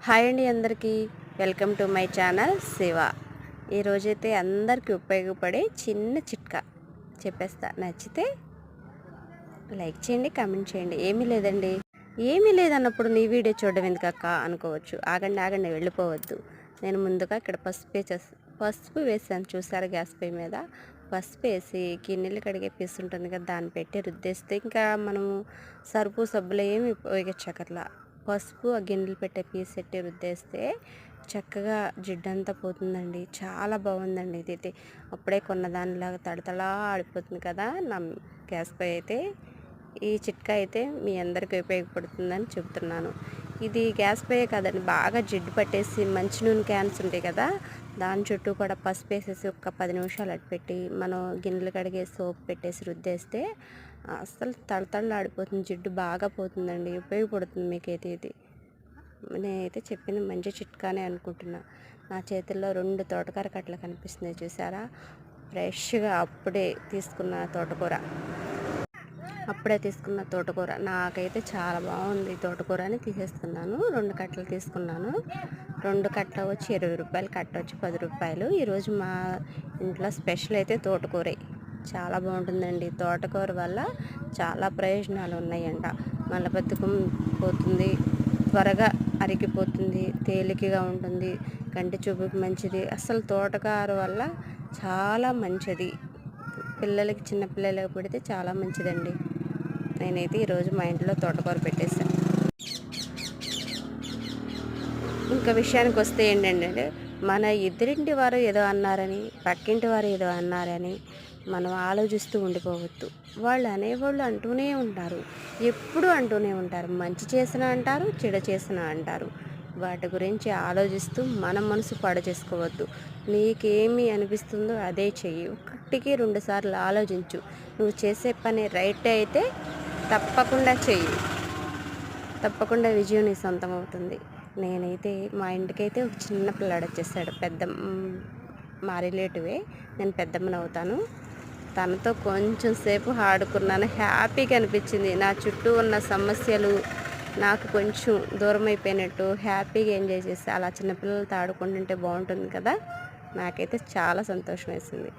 Hi అండి అందరికీ welcome to my channel Shiva. ఈరోజైతే అందరికీ ఉపయోగపడే చిన్న చిట్కా చెప్పేస్తా. నచ్చితే లైక్ చేయండి, కామెంట్ చేయండి. ఏమీ లేదన్నప్పుడు నీ వీడియో చూడడం ఎందుకక్క అనుకోవచ్చు. ఆగండి వెళ్ళిపోవద్దు. నేను ముందుగా ఇక్కడ పసుపు వేసాను చూసారా. గ్యాస్ పొయ్యి మీద పసుపు వేసి గిన్నెలు కడిగే పీసు ఉంటుంది కదా, దాన్ని పెట్టి రుద్దేస్తే ఇంకా మనము సరుపు సబ్బులు ఏమి ఉపయోగించకర్లా. పసుపు ఆ గిన్నెలు పెట్టే పీస్ పెట్టి రుద్దేస్తే చక్కగా జిడ్డంతా పోతుందండి. చాలా బాగుందండి. ఇది అప్పుడే కొన్నదానిలాగా తడతలా ఆడిపోతుంది కదా నా గ్యాస్ పొయ్యి అయితే. ఈ చిట్కా అయితే మీ అందరికీ ఉపయోగపడుతుందని చెబుతున్నాను. ఇది గ్యాస్ పొయ్యే కాదండి, బాగా జిడ్డు పట్టేసి మంచి నూనె క్యాన్స్ ఉంటాయి కదా, దాని చుట్టూ కూడా పసుపు వేసేసి ఒక 10 నిమిషాలు అటు పెట్టి మనం గిన్నెలు కడిగే సోప్ పెట్టేసి రుద్దేస్తే అస్సలు తడతడలాడిపోతుంది, జిడ్డు బాగా పోతుందండి. ఉపయోగపడుతుంది మీకైతే ఇది. నేనైతే చెప్పింది మంచి చిట్కానే అనుకుంటున్నా. నా చేతుల్లో 2 తోటకూర కట్టలు కనిపిస్తున్నాయి చూసారా. ఫ్రెష్గా అప్పుడే తీసుకున్న తోటకూర. నాకైతే చాలా బాగుంది. తోటకూర అని తీసేస్తున్నాను. 2 కట్టలు తీసుకున్నాను. 2 కట్టలు వచ్చి 20 రూపాయలు, కట్ట వచ్చి 10 రూపాయలు. ఈరోజు మా ఇంట్లో స్పెషల్ అయితే తోటకూరే. చాలా బాగుంటుందండి. తోటకూర వల్ల చాలా ప్రయోజనాలు ఉన్నాయంట. మలబద్ధకం పోతుంది, త్వరగా అరిగిపోతుంది, తేలికగా ఉంటుంది, కంటి చూపుకి మంచిది. అసలు తోటకూర వల్ల చాలా మంచిది. చిన్న పిల్లలకి పెడితే చాలా మంచిదండి. నేనైతే ఈరోజు మా ఇంట్లో తోటకూర పెట్టేశాను. ఇంకా విషయానికి వస్తే ఏంటంటే, మన ఎదురింటి వారు ఏదో అన్నారని, పక్కింటి వారు ఏదో అన్నారని మనం ఆలోచిస్తూ ఉండిపోవద్దు. వాళ్ళు అనేవాళ్ళు అంటూనే ఉంటారు, ఎప్పుడు అంటూనే ఉంటారు. మంచి చేసినా అంటారు, చెడు చేసినా అంటారు. వాటి గురించి ఆలోచిస్తూ మన మనసు పాడు చేసుకోవద్దు. నీకేమి అనిపిస్తుందో అదే చెయ్యి. 1కి 2 సార్లు ఆలోచించు. నువ్వు చేసే పని రైట్ అయితే తప్పకుండా చెయ్యి. తప్పకుండా విజయం నీ సొంతం అవుతుంది. నేనైతే మా ఇంటికైతే ఒక చిన్న పిల్లాడు వచ్చేసాడు. మా రిలేటివే, నేను పెద్దమ్మని అవుతాను. తనతో కొంచెం సేపు ఆడుకున్నాను. హ్యాపీగా అనిపించింది. నా చుట్టూ ఉన్న సమస్యలు నాకు కొంచెం దూరం అయిపోయినట్టు హ్యాపీగా ఎంజాయ్ చేసి, అలా చిన్నపిల్లలతో ఆడుకుంటుంటే బాగుంటుంది కదా. నాకైతే చాలా సంతోషం వేసింది.